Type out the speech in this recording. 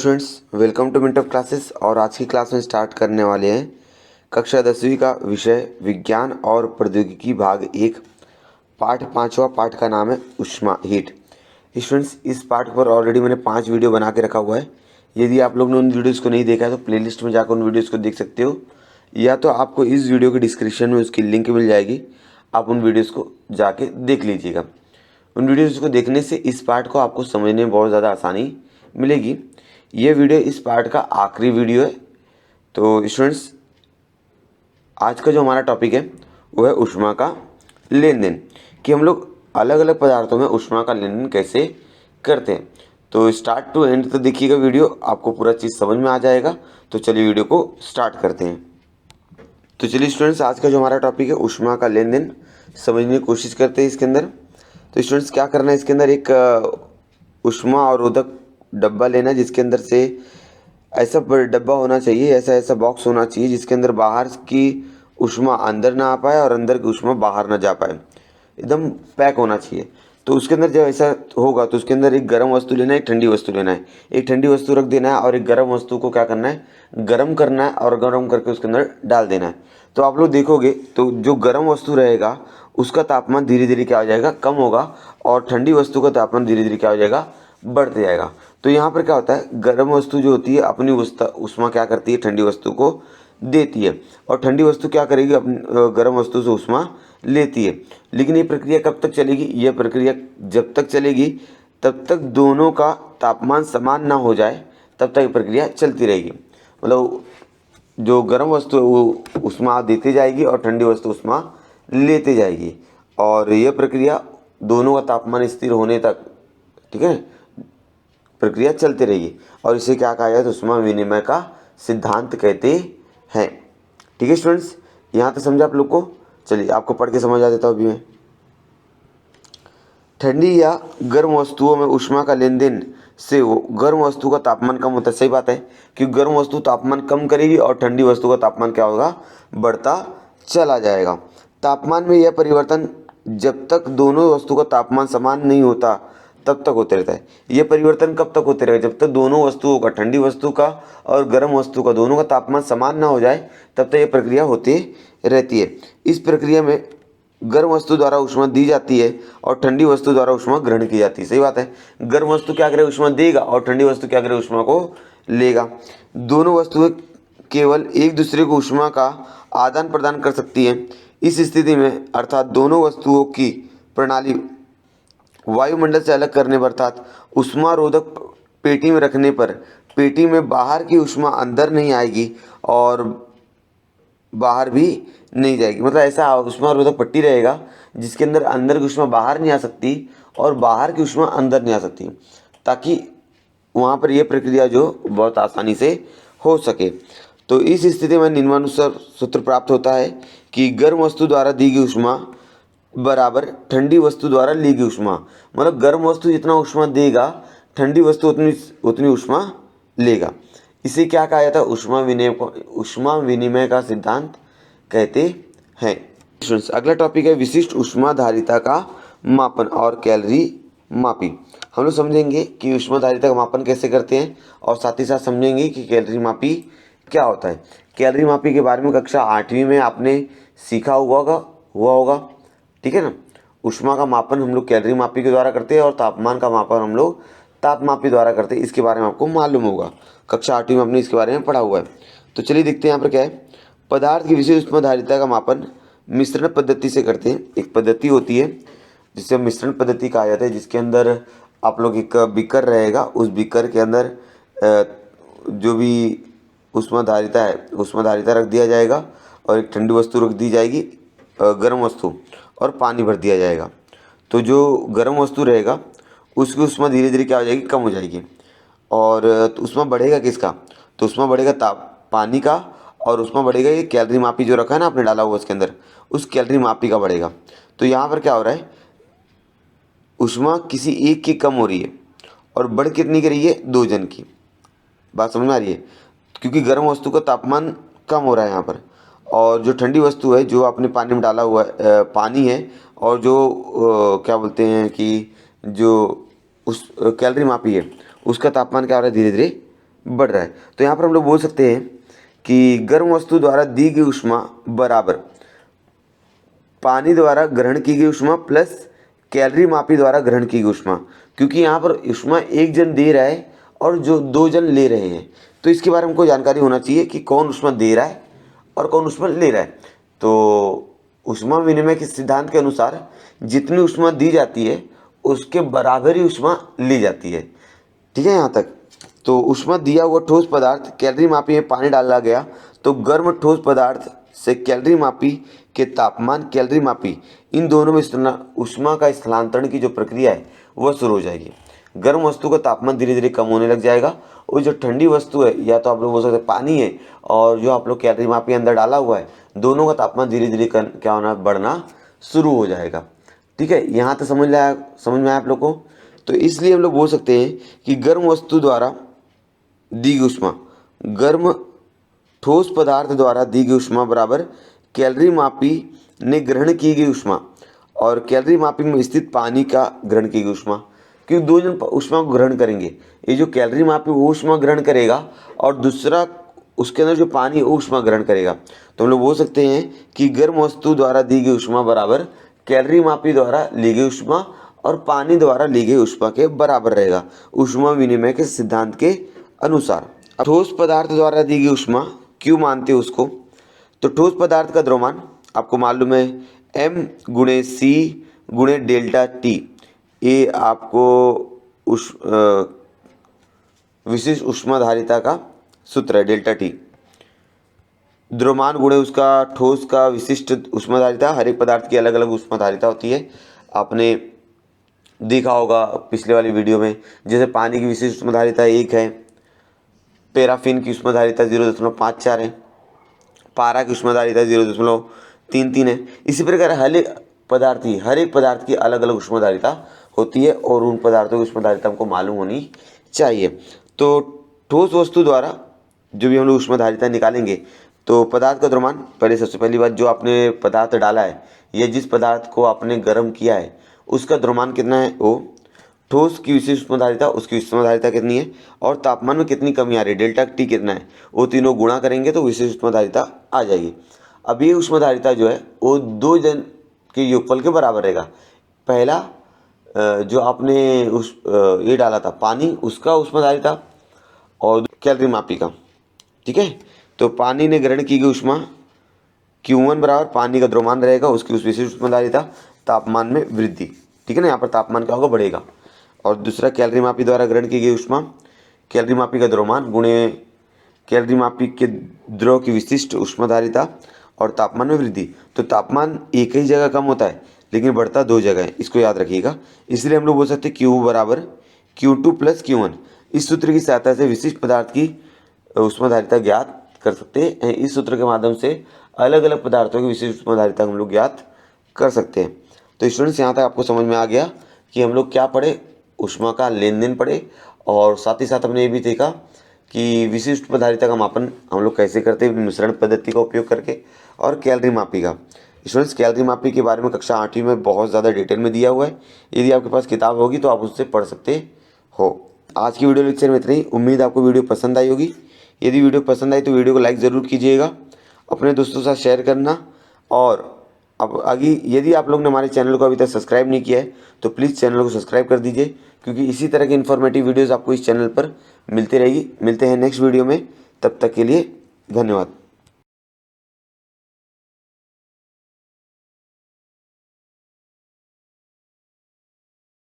Students, welcome to minute of classes. और आज की क्लास में स्टार्ट करने वाले हैं कक्षा 10वीं का विषय विज्ञान और प्रौद्योगिकी भाग 1 पाठ 5वां। पाठ का नाम है ऊष्मा हीट। स्टूडेंट्स, इस पाठ पर ऑलरेडी मैंने 5 वीडियो बना के रखा हुआ है। यदि आप लोग ने उन वीडियोज़ को नहीं देखा है तो प्लेलिस्ट में जाकर उन वीडियोज़ को देख सकते हो, या तो आपको इस वीडियो के डिस्क्रिप्शन में उसकी लिंक मिल जाएगी, आप उन वीडियोज़ को जाके देख लीजिएगा। उन वीडियोज़ को देखने से इस पाठ को आपको समझने में बहुत ज़्यादा आसानी मिलेगी। ये वीडियो इस पार्ट का आखिरी वीडियो है। तो स्टूडेंट्स, आज का जो हमारा टॉपिक है वो है ऊष्मा का लेन देन, कि हम लोग अलग अलग पदार्थों में ऊष्मा का लेन देन कैसे करते हैं। तो स्टार्ट टू एंड तक देखिएगा वीडियो, आपको पूरा चीज़ समझ में आ जाएगा। तो चलिए वीडियो को स्टार्ट करते हैं। तो चलिए स्टूडेंट्स, आज का जो हमारा टॉपिक है ऊष्मा का लेन देन समझने की कोशिश करते हैं इसके अंदर। तो स्टूडेंट्स, क्या करना है, इसके अंदर एक ऊष्मा अवरोधक डब्बा लेना है, जिसके अंदर से ऐसा डब्बा होना चाहिए, ऐसा ऐसा बॉक्स होना चाहिए जिसके अंदर बाहर की ऊष्मा अंदर ना आ पाए और अंदर की ऊष्मा बाहर ना जा पाए, एकदम पैक होना चाहिए। तो उसके अंदर जब ऐसा होगा तो उसके अंदर एक गर्म वस्तु लेना है, एक ठंडी वस्तु लेना है। एक ठंडी वस्तु रख देना है और एक गर्म वस्तु को क्या करना है, गर्म करना है और गर्म करके उसके अंदर डाल देना है। तो आप लोग देखोगे तो जो गर्म वस्तु रहेगा उसका तापमान धीरे धीरे क्या हो जाएगा, कम होगा, और ठंडी वस्तु का तापमान धीरे धीरे क्या हो जाएगा, बढ़ते जाएगा। तो यहाँ पर क्या होता है, गर्म वस्तु जो होती है अपनी ऊष्मा क्या करती है, ठंडी वस्तु को देती है, और ठंडी वस्तु क्या करेगी, अपनी गर्म वस्तु से ऊष्मा लेती है। लेकिन ये प्रक्रिया कब तक चलेगी, ये प्रक्रिया जब तक चलेगी तब तक दोनों का तापमान समान ना हो जाए, तब तक ये प्रक्रिया चलती रहेगी। मतलब जो गर्म वस्तु है वो ऊष्मा देती जाएगी और ठंडी वस्तु ऊष्मा लेते जाएगी, और ये प्रक्रिया दोनों का तापमान स्थिर होने तक, ठीक है, प्रक्रिया चलती रहेगी। और इसे क्या कहा जाए तो ऊष्मा विनिमय का सिद्धांत कहते हैं। ठीक है स्टूडेंट्स, यहाँ तक समझा आप लोग को। चलिए आपको पढ़ के समझा देता हूँ अभी मैं। ठंडी या गर्म वस्तुओं में ऊष्मा का लेन देन से वो गर्म वस्तु का तापमान कम होता है। सही बात है, क्योंकि गर्म वस्तु तापमान कम करेगी और ठंडी वस्तु का तापमान क्या होगा, बढ़ता चला जाएगा। तापमान में यह परिवर्तन जब तक दोनों वस्तु का तापमान समान नहीं होता तब तक होते रहता है। यह परिवर्तन कब तक होते रहेगा, जब तक दोनों वस्तुओं का, ठंडी वस्तु का और गर्म वस्तु का, दोनों का तापमान समान ना हो जाए तब तक यह प्रक्रिया होती रहती है। इस प्रक्रिया में गर्म वस्तु द्वारा ऊष्मा दी जाती है और ठंडी वस्तु द्वारा ऊष्मा ग्रहण की जाती है। सही बात है, गर्म वस्तु क्या करे, ऊष्मा देगा, और ठंडी वस्तु क्या करे, ऊष्मा को लेगा। दोनों वस्तुएं केवल एक दूसरे को ऊष्मा का आदान प्रदान कर सकती हैं। इस स्थिति में अर्थात दोनों वस्तुओं की प्रणाली वायुमंडल से अलग करने पर, अर्थात ऊष्मारोधक पेटी में रखने पर पेटी में बाहर की ऊष्मा अंदर नहीं आएगी और बाहर भी नहीं जाएगी। मतलब ऐसा ऊष्मारोधक पट्टी रहेगा जिसके अंदर अंदर की ऊष्मा बाहर नहीं आ सकती और बाहर की ऊष्मा अंदर नहीं आ सकती, ताकि वहाँ पर यह प्रक्रिया जो बहुत आसानी से हो सके। तो इस स्थिति में निम्नानुसार सूत्र प्राप्त होता है कि गर्म वस्तु द्वारा दी गई ऊष्मा बराबर ठंडी वस्तु द्वारा ली गई ऊष्मा। मतलब गर्म वस्तु जितना ऊष्मा देगा, ठंडी वस्तु उतनी ऊष्मा लेगा। इसे क्या कहा जाता है, ऊष्मा विनिमय का सिद्धांत कहते हैं। स्टूडेंट्स, अगला टॉपिक है विशिष्ट ऊष्माधारिता का मापन और कैलोरी मापी। हम लोग समझेंगे कि ऊष्माधारिता का मापन कैसे करते हैं, और साथ ही साथ समझेंगे कि कैलोरी मापी क्या होता है। कैलोरी मापी के बारे में कक्षा 8वीं में आपने सीखा हुआ होगा, ठीक है ना। ऊष्मा का मापन हम लोग कैलोरी मापी के द्वारा करते हैं और तापमान का मापन हम लोग तापमापी द्वारा करते हैं। इसके बारे में आपको मालूम होगा, कक्षा 8वीं में आपने इसके बारे में पढ़ा हुआ है। तो चलिए देखते हैं यहाँ पर क्या है। पदार्थ की विशेष ऊष्माधारिता का मापन मिश्रण पद्धति से करते हैं। एक पद्धति होती है जिसे मिश्रण पद्धति कहा जाता है, जिसके अंदर आप लोग एक बीकर रहेगा, उस बीकर के अंदर जो भी ऊष्माधारिता है, ऊष्माधारिता रख दिया जाएगा, और एक ठंडी वस्तु रख दी जाएगी, गर्म वस्तु, और पानी भर दिया जाएगा। तो जो गर्म वस्तु रहेगा उसकी ऊष्मा धीरे धीरे क्या हो जाएगी, कम हो जाएगी। और ऊष्मा बढ़ेगा किसका, तो ऊष्मा बढ़ेगा पानी का, और ऊष्मा बढ़ेगा ये कैलोरी मापी जो रखा है ना आपने डाला हुआ उसके अंदर, उस कैलोरी मापी का बढ़ेगा। तो यहाँ पर क्या हो रहा है, ऊष्मा किसी एक की कम हो रही है और बढ़ कितनी की रही है, 2 जन की। बात समझ में आ रही है, क्योंकि गर्म वस्तु का तापमान कम हो रहा है यहाँ पर, और जो ठंडी वस्तु है जो आपने पानी में डाला हुआ है, पानी है, और जो क्या बोलते हैं कि जो उस कैलोरी मापी है उसका तापमान क्या हो रहा है, धीरे धीरे बढ़ रहा है। तो यहाँ पर हम लोग बोल सकते हैं कि गर्म वस्तु द्वारा दी गई ऊष्मा बराबर पानी द्वारा ग्रहण की गई ऊष्मा प्लस कैलोरी मापी द्वारा ग्रहण की गई ऊष्मा, क्योंकि यहाँ पर ऊष्मा एक जन दे रहा है और जो 2 जन ले रहे हैं, तो इसके बारे में हमको जानकारी होना चाहिए कि कौन ऊष्मा दे रहा है और कौन ऊष्मा ले रहा है। तो ऊष्मा विनिमय के सिद्धांत के अनुसार जितनी ऊष्मा दी जाती है उसके बराबर ही ऊष्मा ली जाती है। ठीक है यहाँ तक। तो ऊष्मा दिया हुआ ठोस पदार्थ कैलोरी मापी में पानी डाला गया तो गर्म ठोस पदार्थ से कैलोरी मापी के तापमान कैलोरी मापी इन दोनों में ऊष्मा का स्थलांतरण की जो प्रक्रिया है वह शुरू हो जाएगी। गर्म वस्तु का तापमान धीरे धीरे कम होने लग जाएगा और जो ठंडी वस्तु है या तो आप लोग बोल सकते हैं पानी है और जो आप लोग कैलोरी मापी अंदर डाला हुआ है, दोनों का तापमान धीरे धीरे क्या होना बढ़ना शुरू हो जाएगा। ठीक है, यहाँ तक समझ में आया आप लोग को। तो इसलिए हम लोग बोल सकते हैं कि गर्म वस्तु द्वारा दी गई ऊष्मा गर्म ठोस पदार्थ द्वारा दी गई ऊष्मा बराबर कैलोरी मापी ने ग्रहण की गई ऊष्मा और कैलोरी मापी में स्थित पानी का ग्रहण की गई ऊष्मा, क्योंकि 2 जन ऊष्मा को ग्रहण करेंगे। ये जो कैलोरी मापी वो ऊष्मा ग्रहण करेगा और दूसरा उसके अंदर जो पानी है वो ऊष्मा ग्रहण करेगा। तो हम लोग बोल सकते हैं कि गर्म वस्तु द्वारा दी गई ऊष्मा बराबर कैलोरी मापी द्वारा ली गई ऊष्मा और पानी द्वारा ली गई ऊष्मा के बराबर रहेगा ऊष्मा विनिमय के सिद्धांत के अनुसार। अब ठोस पदार्थ द्वारा दी गई ऊष्मा क्यों मानते हैं उसको, तो ठोस पदार्थ का द्रव्यमान आपको मालूम है m गुणे सी गुणे डेल्टा टी, ये आपको विशिष्ट ऊष्माधारिता का सूत्र है डेल्टा टी। द्रव्यमान गुणे उसका ठोस का विशिष्ट ऊष्माधारिता, हर एक पदार्थ की अलग अलग ऊष्माधारिता होती है। आपने देखा होगा पिछले वाली वीडियो में, जैसे पानी की विशिष्ट ऊष्माधारिता 1 है, पैराफिन की ऊष्माधारिता 0.54 है, पारा की ऊष्माधारिता 0.33 है। इसी प्रकार हर एक पदार्थ की अलग अलग ऊष्माधारिता होती है और उन पदार्थों की ऊष्माधारिता हमको मालूम होनी चाहिए। तो ठोस वस्तु द्वारा जो भी हम लोग ऊष्माधारिता निकालेंगे तो पदार्थ का द्रव्यमान, पहले सबसे पहली बात जो आपने पदार्थ डाला है या जिस पदार्थ को आपने गर्म किया है उसका द्रव्यमान कितना है, वो ठोस की विशिष्ट ऊष्माधारिता उसकी ऊष्माधारिता कितनी है और तापमान में कितनी कमी आ रही है डेल्टा टी कितना है, वो तीनों गुणा करेंगे तो विशिष्ट ऊष्माधारिता आ जाएगी। अब ये ऊष्माधारिता जो है वो 2 जन के योगफल के बराबर रहेगा। पहला जो आपने ये डाला था पानी उसका ऊष्माधारिता और कैलोरी मापी का। ठीक है, तो पानी ने ग्रहण की गई ऊष्मा Q1 बराबर पानी का द्रव्यमान रहेगा उसकी उस विशिष्ट ऊष्माधारिता तापमान में वृद्धि। ठीक है ना, यहाँ पर तापमान क्या होगा बढ़ेगा। और दूसरा कैलोरी मापी द्वारा ग्रहण की गई ऊष्मा कैलोरी मापी का द्रव्यमान गुणे कैलोरी मापी के द्रव की विशिष्ट ऊष्माधारिता और तापमान में वृद्धि। तो तापमान एक ही जगह कम होता है लेकिन बढ़ता 2 जगह है, इसको याद रखिएगा। इसलिए हम लोग बोल सकते हैं Q बराबर Q2 प्लस Q1। इस सूत्र की सहायता से विशिष्ट पदार्थ की ऊष्माधारिता ज्ञात कर सकते हैं। इस सूत्र के माध्यम से अलग अलग पदार्थों की विशिष्ट ऊष्माधारिता हम लोग ज्ञात कर सकते हैं। तो स्टूडेंट्स यहाँ तक आपको समझ में आ गया कि हम लोग क्या पढ़े, ऊष्मा का लेन देन पढ़े और साथ ही साथ हमने ये भी देखा कि विशिष्ट ऊष्माधारिता का मापन हम लोग कैसे करते हैं मिश्रण पद्धति का उपयोग करके, और कैलोरी मापी का। स्टूडेंट्स कैलोरी मापी के बारे में कक्षा 8वीं में बहुत ज़्यादा डिटेल में दिया हुआ है, यदि आपके पास किताब होगी तो आप उससे पढ़ सकते हो। आज की वीडियो लेक्चर में इतना ही। उम्मीद आपको वीडियो पसंद आई होगी। यदि वीडियो पसंद आई तो वीडियो को लाइक ज़रूर कीजिएगा, अपने दोस्तों के साथ शेयर करना। और अब आगे यदि आप लोग ने हमारे चैनल को अभी तक सब्सक्राइब नहीं किया है तो प्लीज़ चैनल को सब्सक्राइब कर दीजिए, क्योंकि इसी तरह की इन्फॉर्मेटिव वीडियोज़ आपको इस चैनल पर मिलती रहेगी। मिलते हैं नेक्स्ट वीडियो में, तब तक के लिए धन्यवाद।